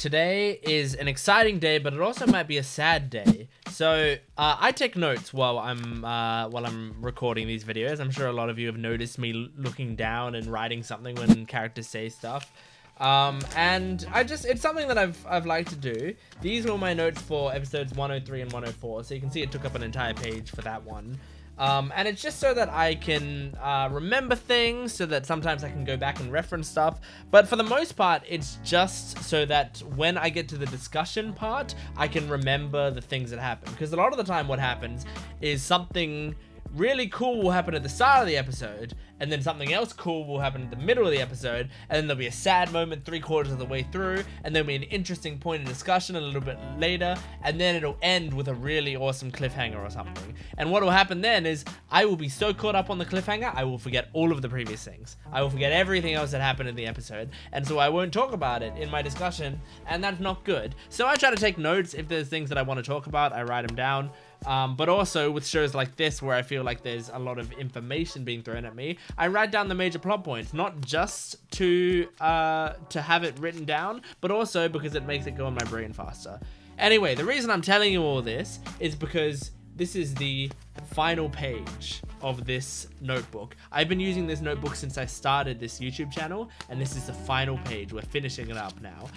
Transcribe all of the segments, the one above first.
Today is an exciting day, but it also might be a sad day. So I take notes while I'm recording these videos. I'm sure a lot of you have noticed me looking down and writing something when characters say stuff. And it's something that I've liked to do. These were my notes for episodes 103 and 104, so you can see it took up an entire page for that one. And it's just so that I can remember things, so that sometimes I can go back and reference stuff. But for the most part, it's just so that when I get to the discussion part, I can remember the things that happen. Because a lot of the time what happens is something really cool will happen at the start of the episode, and then something else cool will happen at the middle of the episode, and then there'll be a sad moment 3/4 of the way through, and then there'll be an interesting point of discussion a little bit later, and then it'll end with a really awesome cliffhanger or something. And what will happen then is I will be so caught up on the cliffhanger, I will forget all of the previous things. I will forget everything else that happened in the episode, and so I won't talk about it in my discussion, and that's not good. So I try to take notes. If there's things that I want to talk about, I write them down. But also with shows like this, where I feel like there's a lot of information being thrown at me, I write down the major plot points, not just to have it written down, but also because it makes it go in my brain faster. Anyway, the reason I'm telling you all this is because this is the final page of this notebook. I've been using this notebook since I started this YouTube channel, and this is the final page. We're finishing it up now.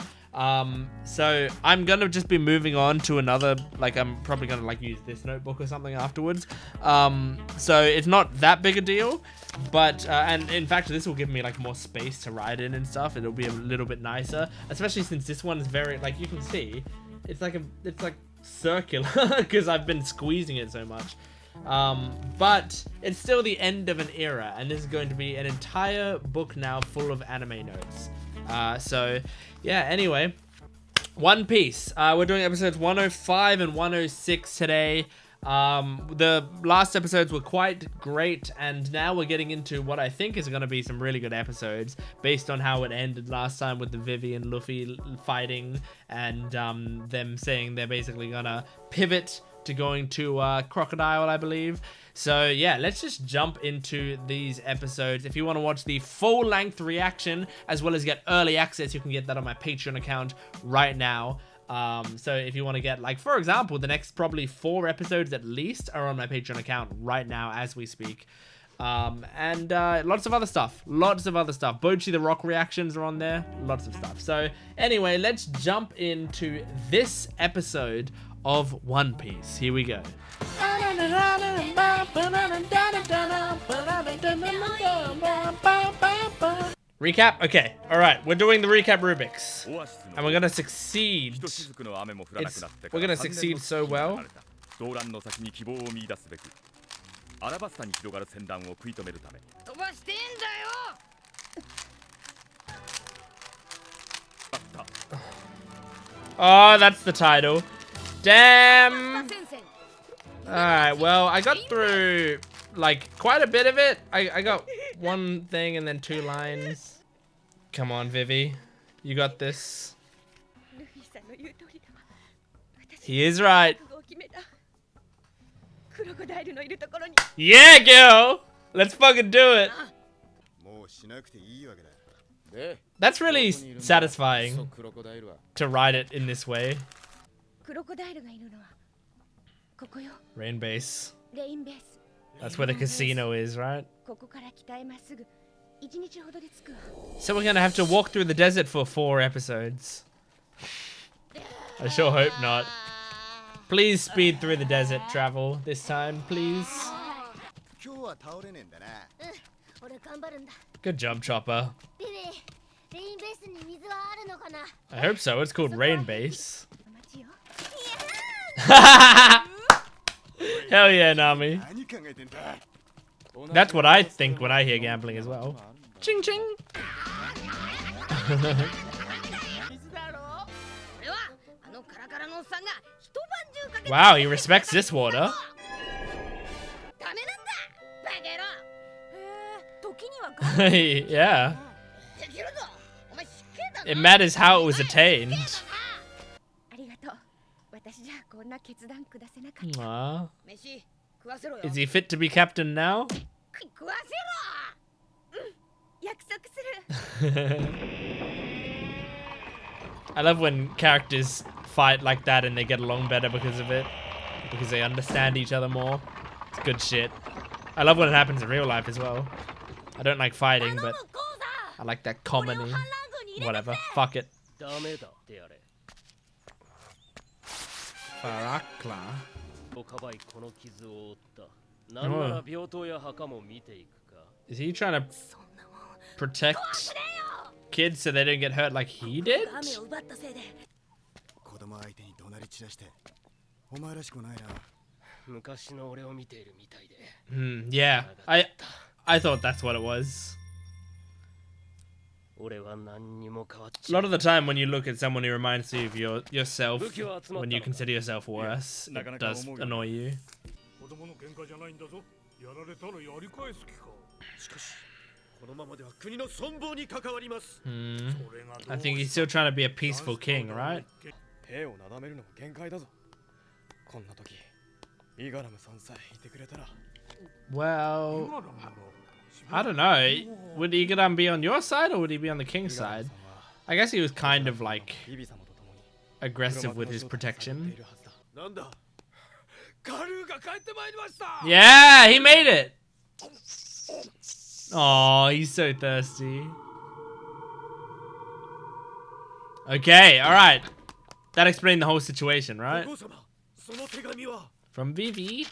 So I'm gonna just be moving on to another, I'm probably gonna use this notebook or something afterwards. So it's not that big a deal, but and in fact this will give me more space to write in and stuff. It'll be a little bit nicer, especially since this one is very, you can see, it's like circular because I've been squeezing it so much. But it's still the end of an era, and this is going to be an entire book now full of anime notes. So yeah, anyway, One Piece. We're doing episodes 105 and 106 today. The last episodes were quite great, and now we're getting into what I think is going to be some really good episodes based on how it ended last time with the Vivi and Luffy fighting, and them saying they're basically gonna pivot to going to Crocodile, I believe. So yeah, let's just jump into these episodes. If you want to watch the full-length reaction as well as get early access, you can get that on my Patreon account right now. So if you want to get, for example, the next probably 4 episodes at least are on my Patreon account right now as we speak. And lots of other stuff. Bochi the Rock reactions are on there. Lots of stuff. So anyway, let's jump into this episode of One Piece. Here we go. Recap? Okay, alright, we're doing the recap Rubik's. And we're gonna succeed. We're gonna succeed so well. Oh, that's the title. Damn. Alright, well, I got through, quite a bit of it. I got one thing and then 2 lines. Come on, Vivi. You got this. He is right. Yeah, girl! Let's fucking do it. That's really satisfying to write it in this way. Rain base. That's where the casino is, right? So we're gonna have to walk through the desert for 4 episodes. I sure hope not. Please speed through the desert travel this time, please. Good job, Chopper. I hope so. It's called Rain Base. Hell yeah, Nami. That's what I think when I hear gambling as well. Ching ching. Wow, he respects this water. Yeah. It matters how it was attained. Aww. Is he fit to be captain now? I love when characters fight like that and they get along better because of it. Because they understand each other more. It's good shit. I love when it happens in real life as well. I don't like fighting, but I like that comedy. Whatever. Fuck it. Farakla. Oh. Is he trying to protect kids so they don't get hurt like he did? Yeah, I thought that's what it was. A lot of the time when you look at someone who reminds you of yourself, when you consider yourself worse, it does annoy you. I think he's still trying to be a peaceful king, right? Well, I don't know. Would Igaram be on your side or would he be on the king's side? I guess he was kind of like aggressive with his protection. Yeah, he made it. Oh, he's so thirsty. Okay, alright. That explained the whole situation, right? From Vivi.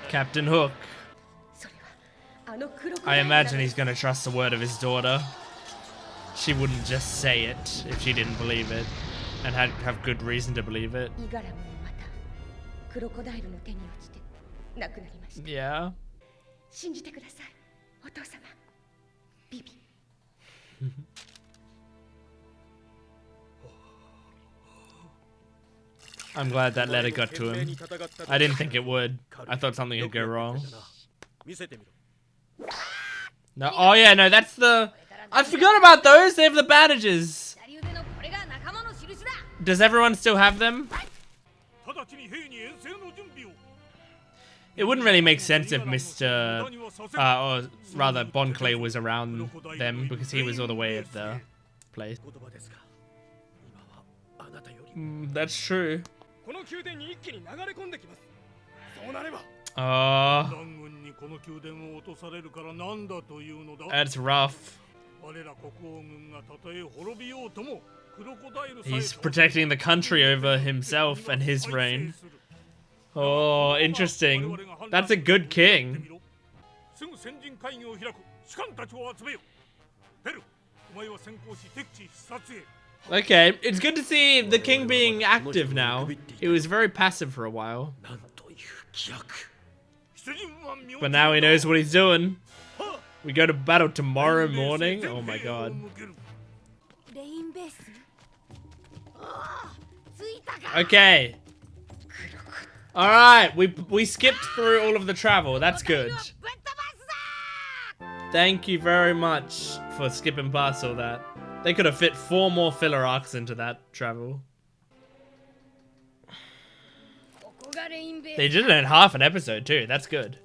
Captain Hook. I imagine he's gonna trust the word of his daughter. She wouldn't just say it if she didn't believe it. And have good reason to believe it. Yeah. I'm glad that letter got to him. I didn't think it would. I thought something would go wrong. No, oh yeah, no, that's the... I forgot about those. They have the bandages. Does everyone still have them? It wouldn't really make sense if Mr. Or rather Bon Clay was around them because he was all the way at the place. That's true. That's rough. He's protecting the country over himself and his reign. Oh, interesting. That's a good king. Okay, it's good to see the king being active now. He was very passive for a while. But now he knows what he's doing. We go to battle tomorrow morning. Oh my god. Okay. Alright, we skipped through all of the travel. That's good. Thank you very much for skipping past all that. They could have fit 4 more filler arcs into that travel. They did it in half an episode too. That's good.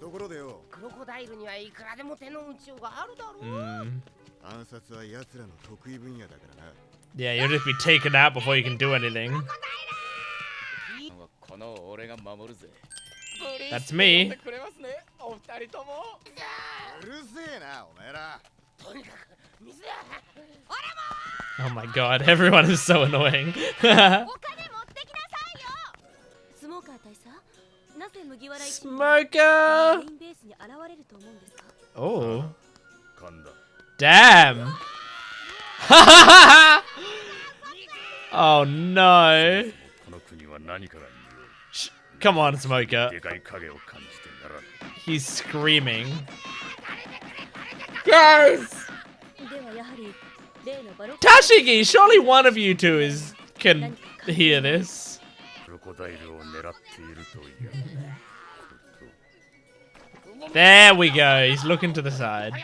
Yeah, you'll just be taken out before you can do anything. That's me. Oh my god, everyone is so annoying. Smoker! Oh. Damn! Oh no! Come on, Smoker. He's screaming. Yes! Tashigi, surely one of you two can hear this. There we go. He's looking to the side.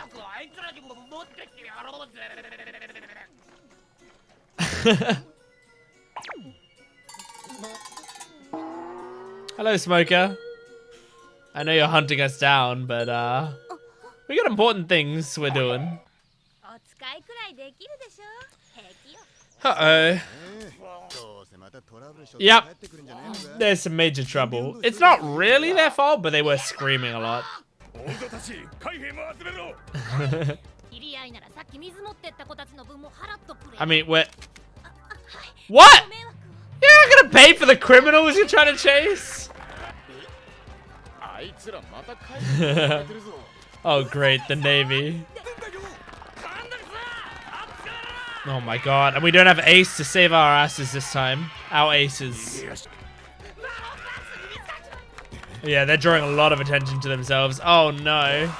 Hello, Smoker. I know you're hunting us down, but we got important things we're doing. Uh-oh. Yep. There's some major trouble. It's not really their fault, but they were screaming a lot. I mean, we're... What? You're not gonna pay for the criminals you're trying to chase? Oh, great, the Navy. Oh my god, and we don't have Ace to save our asses this time. Our aces. Yeah, they're drawing a lot of attention to themselves. Oh no.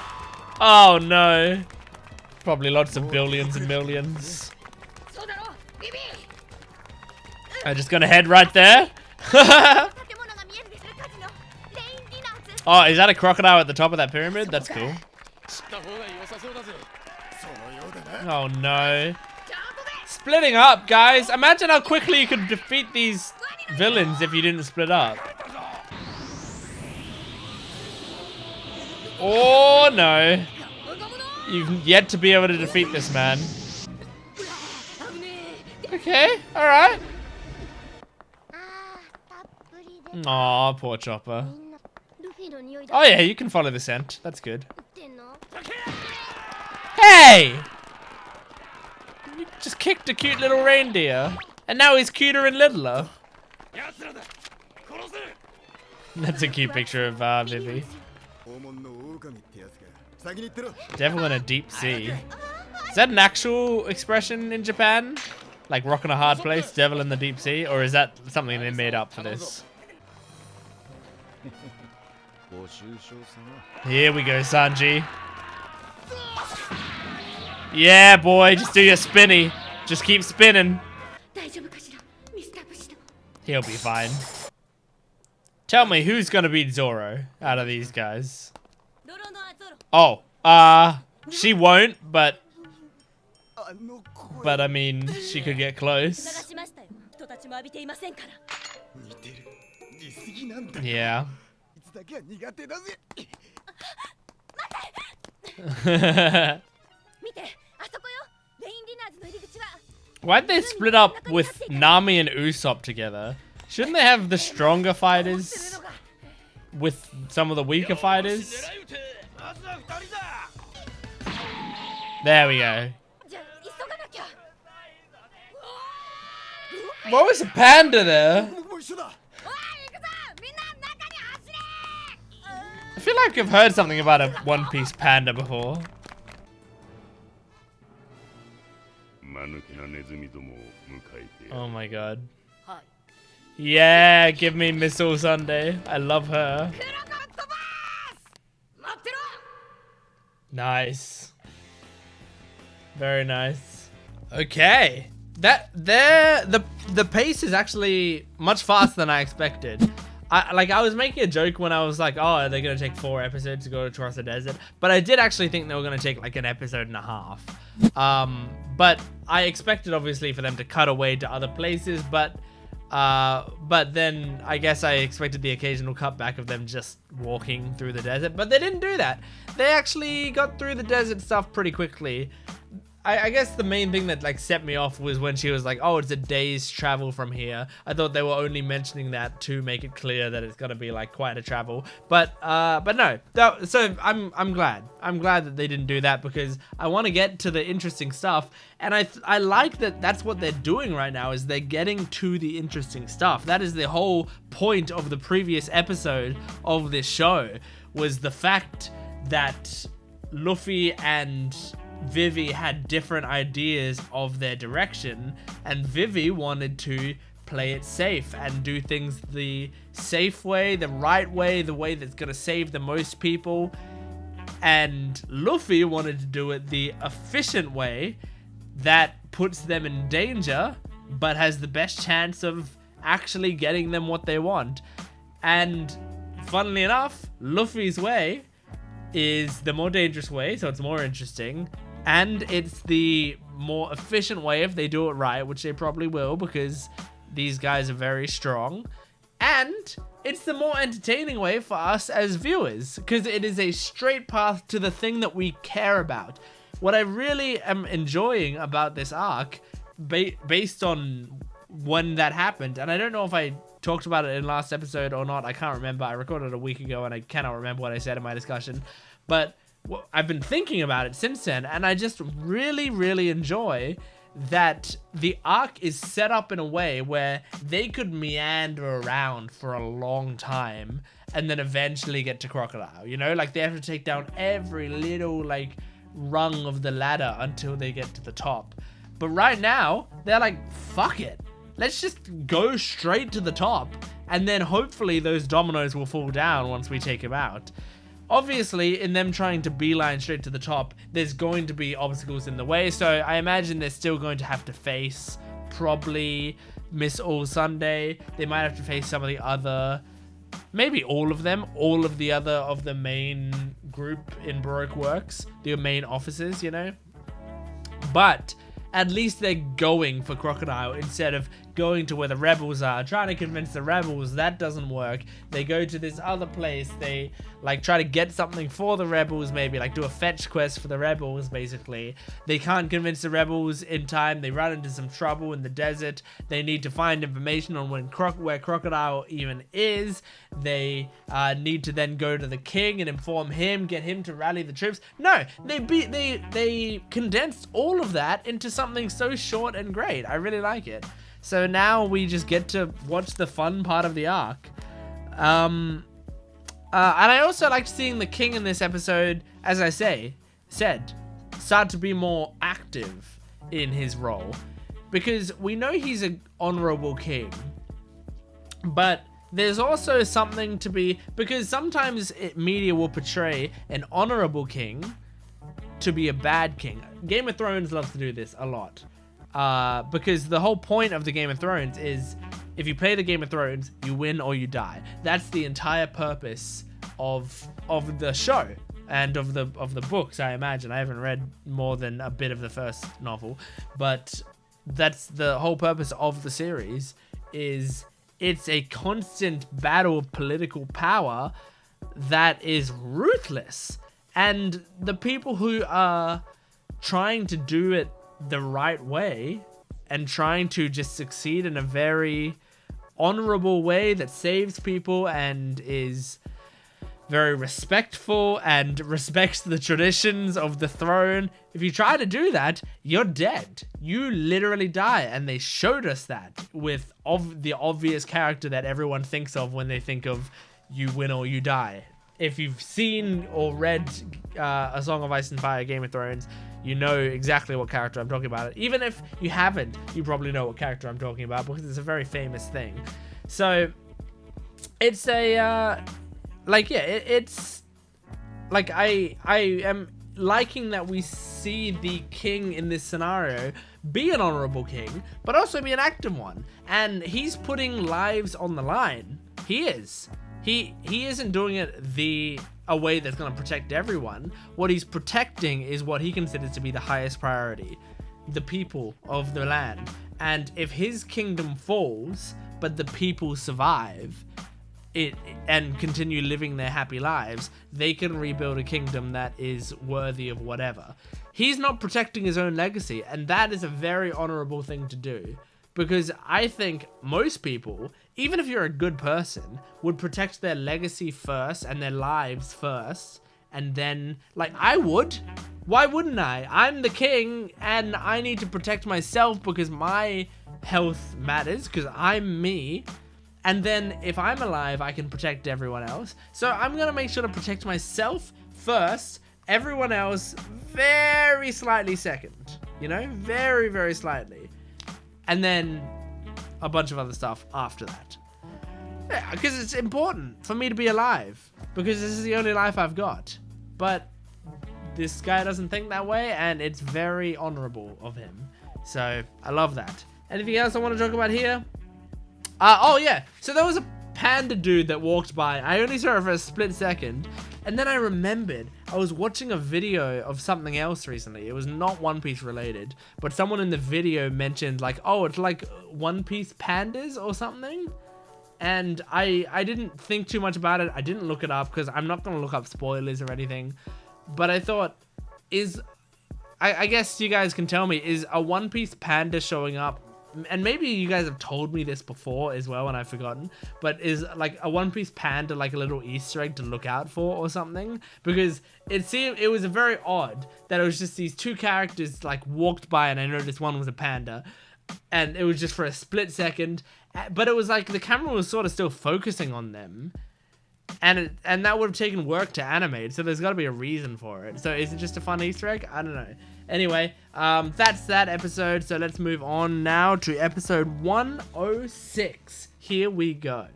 Oh no. Probably lots of billions and millions. I'm just gonna head right there. Oh, is that a crocodile at the top of that pyramid? That's cool. Oh no. Splitting up, guys. Imagine how quickly you could defeat these villains if you didn't split up. Oh no. You've yet to be able to defeat this man. Okay, alright. Aw, poor Chopper. Oh yeah, you can follow the scent. That's good. Hey! You just kicked a cute little reindeer. And now he's cuter and littler. That's a cute picture of Vivi. Devil in a deep sea. Is that an actual expression in Japan? Like rock in a hard place, devil in the deep sea? Or is that something they made up for this? Here we go, Sanji. Yeah, boy, just do your spinny. Just keep spinning. He'll be fine. Tell me, who's gonna beat Zoro out of these guys? Oh, she won't, but I mean, she could get close. Yeah. Why'd they split up with Nami and Usopp together? Shouldn't they have the stronger fighters with some of the weaker fighters? There we go. What was a panda there? I feel like I've heard something about a One Piece panda before. Oh my god. Yeah, give me Missile Sunday. I love her. Nice. Very nice. Okay. The pace is actually much faster than I expected. I was making a joke when I was like, oh, are they gonna take 4 episodes to go across the desert? But I did actually think they were gonna take like an episode and a half. But I expected obviously for them to cut away to other places, but then I guess I expected the occasional cutback of them just walking through the desert, but they didn't do that. They actually got through the desert stuff pretty quickly. I guess the main thing that like set me off was when she was like, oh, it's a day's travel from here. I thought they were only mentioning that to make it clear that it's gonna be like quite a travel. But no. So I'm glad. I'm glad that they didn't do that because I want to get to the interesting stuff. And I like that that's what they're doing right now is they're getting to the interesting stuff. That is the whole point of the previous episode of this show was the fact that Luffy and Vivi had different ideas of their direction, and Vivi wanted to play it safe and do things the safe way, the right way, the way that's gonna save the most people. And Luffy wanted to do it the efficient way that puts them in danger, but has the best chance of actually getting them what they want. And funnily enough, Luffy's way is the more dangerous way, so it's more interesting. And it's the more efficient way if they do it right, which they probably will because these guys are very strong. And it's the more entertaining way for us as viewers, because it is a straight path to the thing that we care about. What I really am enjoying about this arc, based on when that happened, and I don't know if I talked about it in last episode or not, I can't remember. I recorded it a week ago and I cannot remember what I said in my discussion, but I've been thinking about it since then, and I just really enjoy that the arc is set up in a way where they could meander around for a long time and then eventually get to Crocodile, you know? Like, they have to take down every little, like, rung of the ladder until they get to the top. But right now, they're like, fuck it. Let's just go straight to the top, and then hopefully those dominoes will fall down once we take him out. Obviously, in them trying to beeline straight to the top, there's going to be obstacles in the way, so I imagine they're still going to have to face probably Miss All Sunday. They might have to face some of the other, maybe all of them, all of the other of the main group in Baroque Works, the main officers, you know? But at least they're going for Crocodile instead of going to where the rebels are, trying to convince the rebels. That doesn't work. They go to this other place. They like try to get something for the rebels, maybe like do a fetch quest for the rebels. Basically, they can't convince the rebels in time. They run into some trouble in the desert. They need to find information on where Crocodile even is. They need to then go to the king and inform him, get him to rally the troops. No, they condensed all of that into something so short and great. I really like it. So now we just get to watch the fun part of the arc. And I also liked seeing the king in this episode, as I said, start to be more active in his role. Because we know he's an honorable king. But there's also something to be... Because sometimes media will portray an honorable king to be a bad king. Game of Thrones loves to do this a lot. Because the whole point of the Game of Thrones is if you play the Game of Thrones, you win or you die. That's the entire purpose of the show and of the books, I imagine. I haven't read more than a bit of the first novel, but that's the whole purpose of the series. Is it's a constant battle of political power that is ruthless, and the people who are trying to do it the right way and trying to just succeed in a very honorable way that saves people and is very respectful and respects the traditions of the throne. If you try to do that, you're dead. You literally die, and they showed us that with the obvious character that everyone thinks of when they think of you win or you die. If you've seen or read A Song of Ice and Fire, Game of Thrones, you know exactly what character I'm talking about. Even if you haven't, you probably know what character I'm talking about because it's a very famous thing. So it's a it's like I am liking that we see the king in this scenario be an honorable king, but also be an active one. And he's putting lives on the line. He is. He isn't doing it a way that's going to protect everyone. What he's protecting is what he considers to be the highest priority, the people of the land. And if his kingdom falls, but the people survive it and continue living their happy lives, they can rebuild a kingdom that is worthy of whatever. He's not protecting his own legacy, and that is a very honorable thing to do. Because I think most people, even if you're a good person, would protect their legacy first and their lives first. And then, like, I would. Why wouldn't I? I'm the king and I need to protect myself because my health matters, because I'm me. And then if I'm alive, I can protect everyone else. So I'm going to make sure to protect myself first, everyone else very slightly second. You know, very, very slightly. And then a bunch of other stuff after that. Yeah, because it's important for me to be alive. Because this is the only life I've got. But this guy doesn't think that way, and it's very honorable of him. So I love that. Anything else I want to talk about here? Oh yeah, so there was a panda dude that walked by. I only saw it for a split second. And then I remembered I was watching a video of something else recently. It was not One Piece related, but someone in the video mentioned like, oh, it's like One Piece pandas or something. and I didn't think too much about it. I didn't look it up because I'm not going to look up spoilers or anything. But I thought, I guess you guys can tell me, is a One Piece panda showing up? And maybe you guys have told me this before as well and I've forgotten, but is like a One Piece panda like a little Easter egg to look out for or something? Because it was very odd that it was just these two characters like walked by and I noticed one was a panda, and it was just for a split second, but it was like the camera was sort of still focusing on them, and that would have taken work to animate, so there's got to be a reason for it. So is it just a fun Easter egg? I don't know. Anyway, that's that episode, so let's move on now to episode 106. Here we go.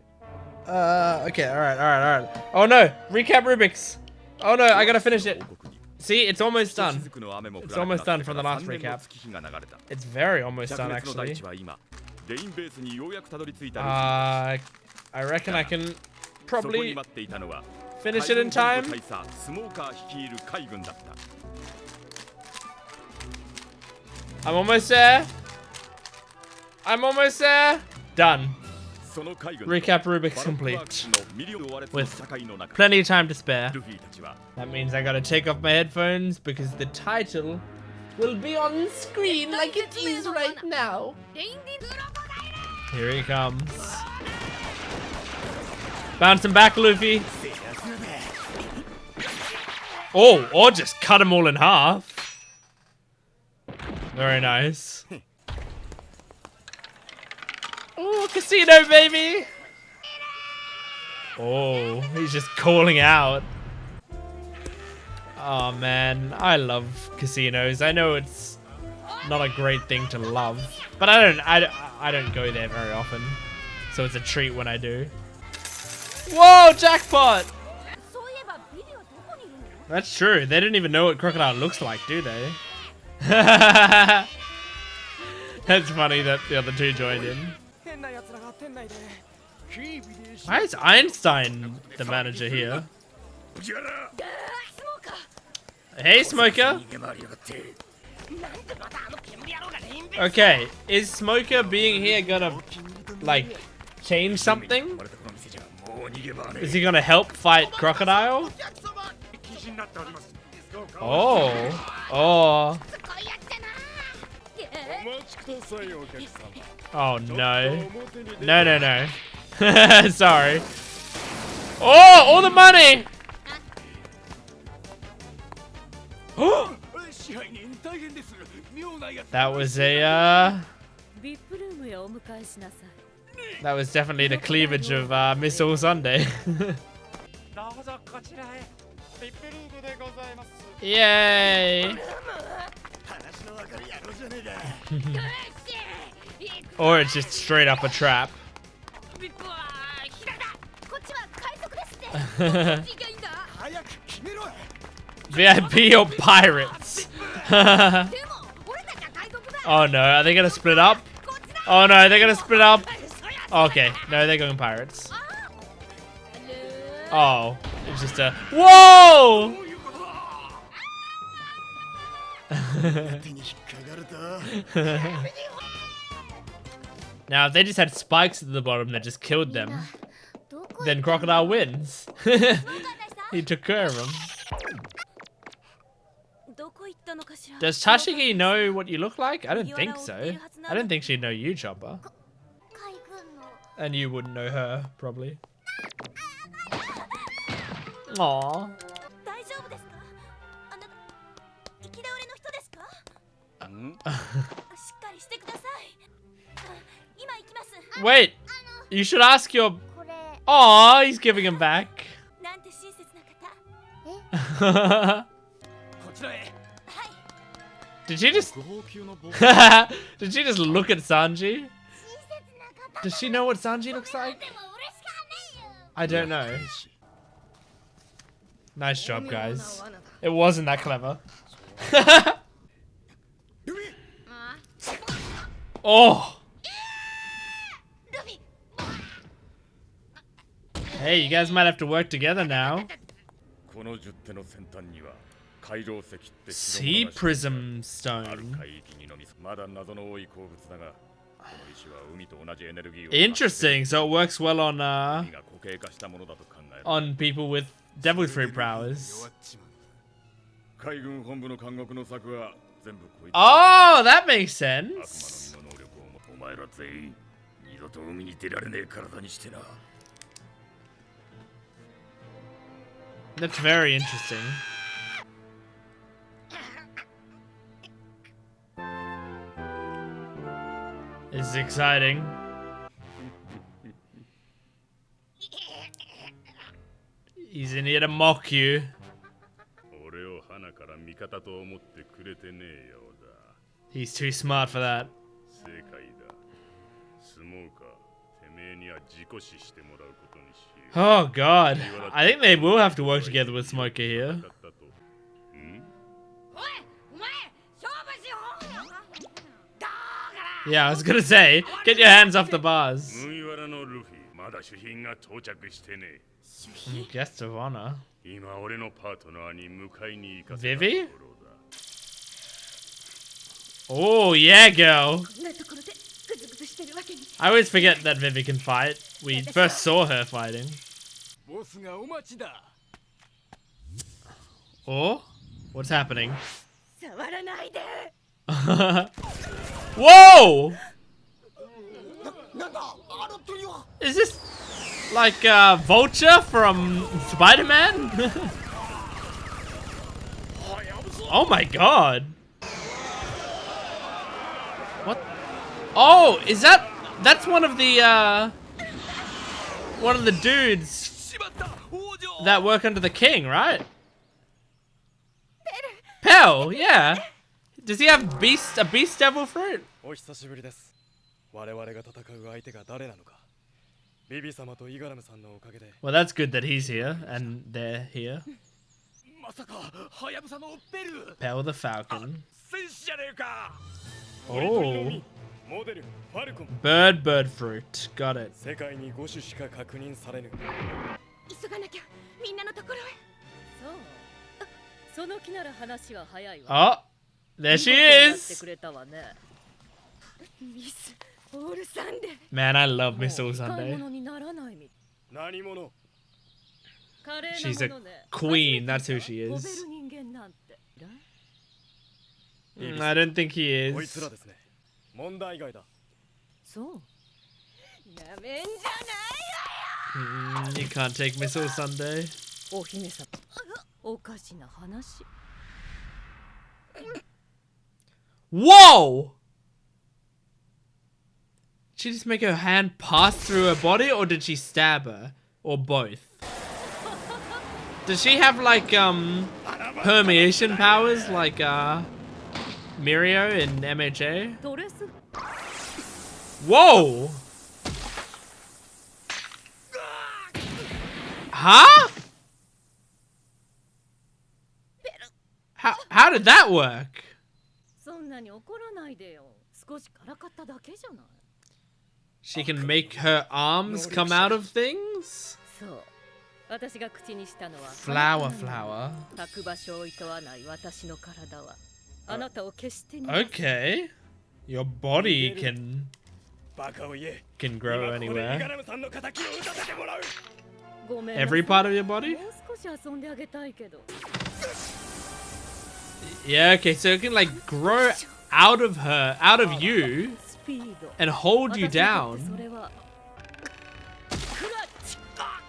Okay, alright. Oh no, recap Rubik's. Oh no, I gotta finish it. See, it's almost done. It's almost done from the last recap. It's very almost done, actually. I reckon I can probably finish it in time. I'm almost there. Done. Recap Rubik's complete. With plenty of time to spare. That means I gotta take off my headphones because the title will be on screen like it is right now. Here he comes. Bounce him back, Luffy. Oh, or just cut him all in half. Very nice. Oh, casino, baby! Oh, he's just calling out. Oh man, I love casinos. I know it's not a great thing to love, but I don't go there very often, so it's a treat when I do. Whoa, jackpot! That's true. They didn't even know what Crocodile looks like, do they? That's funny that the other two joined in. Why is Einstein the manager here? Hey, Smoker. Okay, is Smoker being here gonna, like, change something? Is he gonna help fight Crocodile? Oh. Oh no. No. Sorry. Oh, all the money! That was that was definitely the cleavage of Miss All Sunday. Yay! Or it's just straight up a trap. VIP or pirates? Oh no, are they gonna split up? Oh no, they're gonna split up. Okay, no, they're going pirates. Oh, it's just a whoa! Now, if they just had spikes at the bottom that just killed them, then Crocodile wins. He took care of him. Does Tashigi know what you look like? I don't think so. I don't think she'd know you, Chopper. And you wouldn't know her, probably. Aww. Wait, you should ask your... Aw, he's giving him back. Did she just... Did she just look at Sanji? Does she know what Sanji looks like? I don't know. Nice job, guys. It wasn't that clever. Oh! Hey, you guys might have to work together now. Sea prism stone. Interesting. So it works well on people with devil fruit powers. Oh, that makes sense. That's very interesting. This is exciting. He's in here to mock you. He's too smart for that. Oh god. I think they will have to work together with Smoker here. Yeah, I was gonna say, get your hands off the bars. Guest of honor. Vivi? Oh, yeah, girl. I always forget that Vivi can fight. We first saw her fighting. Oh? What's happening? Whoa! Is this like Vulture from Spider-Man? Oh my god. What? Oh, is that's one of the dudes that work under the king, right? Pell, yeah. Does he have a beast devil fruit? Well, that's good that he's here and they're here. Pell the Falcon. Oh. Bird fruit. Got it. Oh, there she is. Man, I love Miss All Sunday. She's a queen, that's who she is. I don't think he is. You can't take Miss All Sunday. Whoa! Did she just make her hand pass through her body, or did she stab her? Or both? Does she have like permeation powers like Mirio in MHA? Whoa! Huh? How did that work? She can make her arms come out of things? Flower. Okay. Your body can grow anywhere. Every part of your body? Yeah, okay, so it can like grow out of you and hold you down.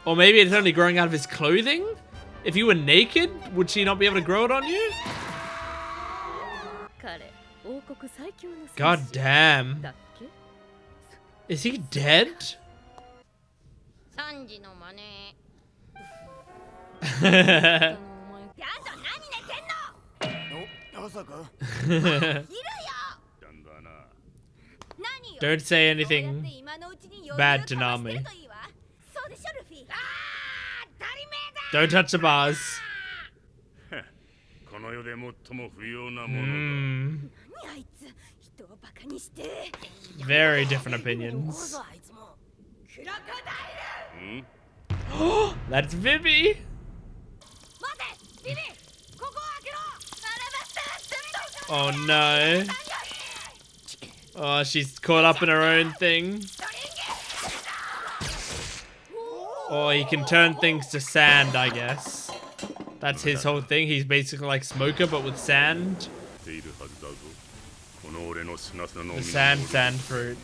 Or maybe it's only growing out of his clothing? If you were naked, would she not be able to grow it on you? God damn. Is he dead? Don't say anything bad to Nami. Don't touch the bars. Very different opinions. That's Vivi. Oh no. Oh, she's caught up in her own thing. Or he can turn things to sand, I guess. That's his whole thing. He's basically like Smoker, but with sand. The sand fruit.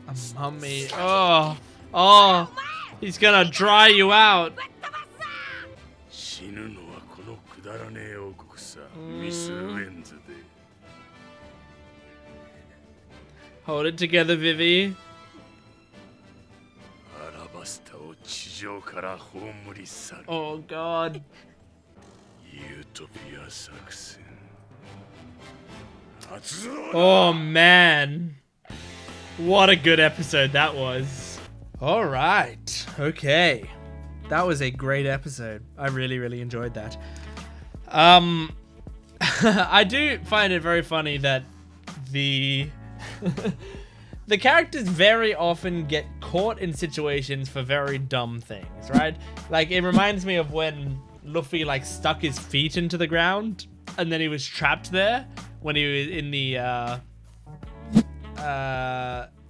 A mummy. Oh. Oh. He's gonna dry you out. Hold it together, Vivi. Oh god. Oh man. What a good episode that was. Alright. Okay. That was a great episode. I really, really enjoyed that. I do find it very funny that the the characters very often get caught in situations for very dumb things, right? Like, it reminds me of when Luffy, like, stuck his feet into the ground and then he was trapped there when he was in the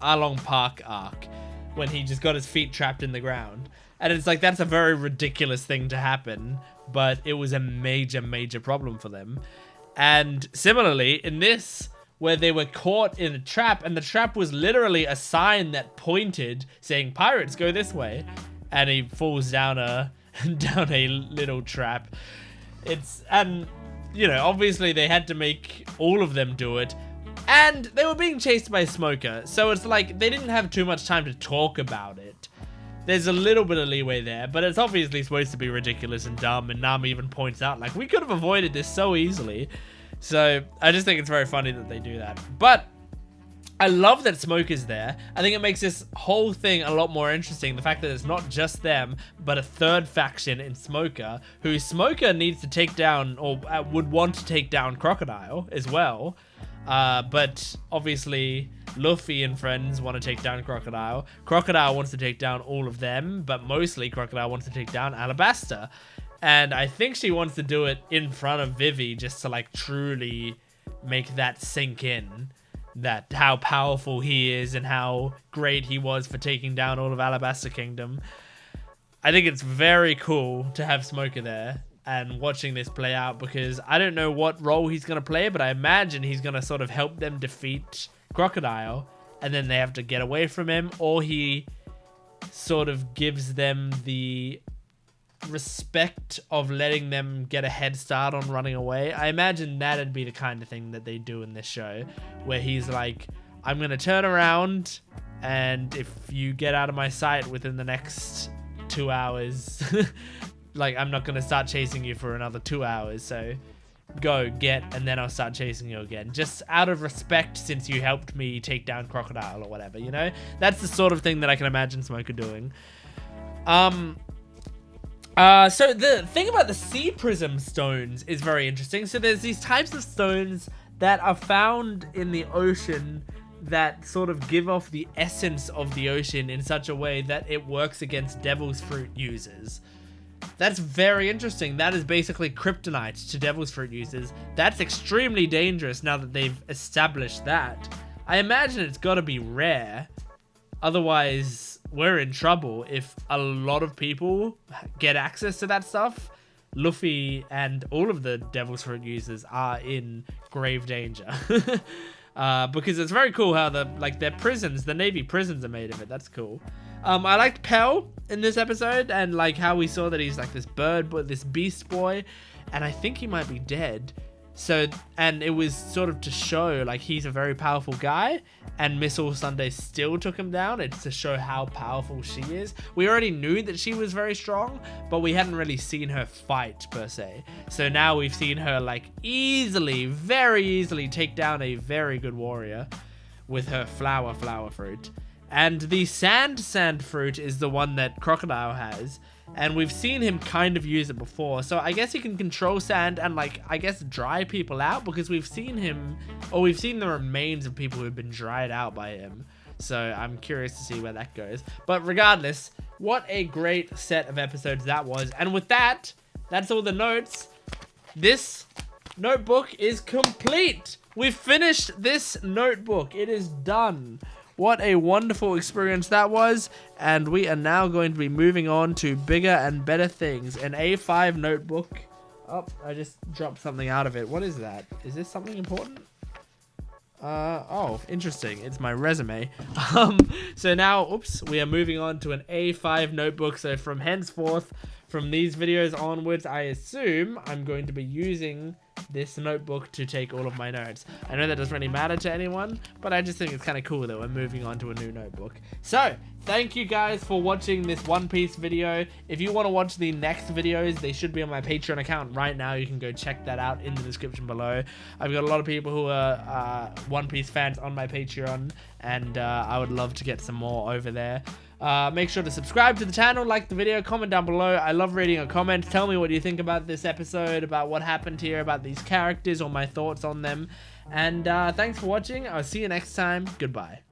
Along Park arc, when he just got his feet trapped in the ground. And it's like, that's a very ridiculous thing to happen, but it was a major, major problem for them. And similarly, in this, where they were caught in a trap, and the trap was literally a sign that pointed saying, "Pirates, go this way," and he falls down a down a little trap. And you know, obviously they had to make all of them do it, and they were being chased by Smoker, so it's like they didn't have too much time to talk about it. There's a little bit of leeway there, but it's obviously supposed to be ridiculous and dumb, and Nami even points out, like, we could have avoided this so easily. So I just think it's very funny that they do that. But I love that Smoker's there. I think it makes this whole thing a lot more interesting. The fact that it's not just them, but a third faction in Smoker, who Smoker needs to take down, or would want to take down Crocodile as well. But obviously Luffy and friends want to take down Crocodile. Crocodile wants to take down all of them, but mostly Crocodile wants to take down Alabasta. And I think she wants to do it in front of Vivi, just to, like, truly make that sink in, that how powerful he is and how great he was for taking down all of Alabasta Kingdom. I think it's very cool to have Smoker there and watching this play out, because I don't know what role he's going to play, but I imagine he's going to sort of help them defeat Crocodile, and then they have to get away from him, or he sort of gives them the respect of letting them get a head start on running away. I imagine that'd be the kind of thing that they do in this show, where he's like, I'm gonna turn around, and if you get out of my sight within the next 2 hours, like, I'm not gonna start chasing you for another 2 hours, so go get, and then I'll start chasing you again, just out of respect since you helped me take down Crocodile or whatever, you know? That's the sort of thing that I can imagine Smoker doing. So the thing about the sea prism stones is very interesting. So there's these types of stones that are found in the ocean that sort of give off the essence of the ocean in such a way that it works against Devil's Fruit users. That's very interesting. That is basically kryptonite to Devil's Fruit users. That's extremely dangerous now that they've established that. I imagine it's got to be rare. Otherwise, we're in trouble if a lot of people get access to that stuff. Luffy and all of the Devil's Fruit users are in grave danger. Because it's very cool how their prisons, the Navy prisons, are made of it. That's cool. I liked Pell in this episode, and like how we saw that he's like this bird boy, this beast boy, and I think he might be dead. So, and it was sort of to show like he's a very powerful guy, and Miss All Sunday still took him down. It's to show how powerful she is. We already knew that she was very strong, but we hadn't really seen her fight per se. So now we've seen her like very easily take down a very good warrior with her flower fruit. And the sand fruit is the one that Crocodile has. And we've seen him kind of use it before. So I guess he can control sand and, like, I guess dry people out, because we've seen him, or we've seen the remains of people who've been dried out by him. So I'm curious to see where that goes. But regardless, what a great set of episodes that was. And with that, that's all the notes. This notebook is complete. We've finished this notebook. It is done. What a wonderful experience that was. And we are now going to be moving on to bigger and better things. An A5 notebook. Oh, I just dropped something out of it. What is that? Is this something important? Oh, interesting. It's my resume. So now, oops, we are moving on to an A5 notebook. So from henceforth, from these videos onwards, I assume I'm going to be using this notebook to take all of my notes. I know that doesn't really matter to anyone, but I just think it's kind of cool that we're moving on to a new notebook. So, thank you guys for watching this One Piece video. If you want to watch the next videos, they should be on my Patreon account right now. You can go check that out in the description below. I've got a lot of people who are One Piece fans on my Patreon, and I would love to get some more over there. Make sure to subscribe to the channel, like the video, comment down below. I love reading a comment. Tell me what you think about this episode, about what happened here, about these characters, or my thoughts on them. And thanks for watching. I'll see you next time. Goodbye.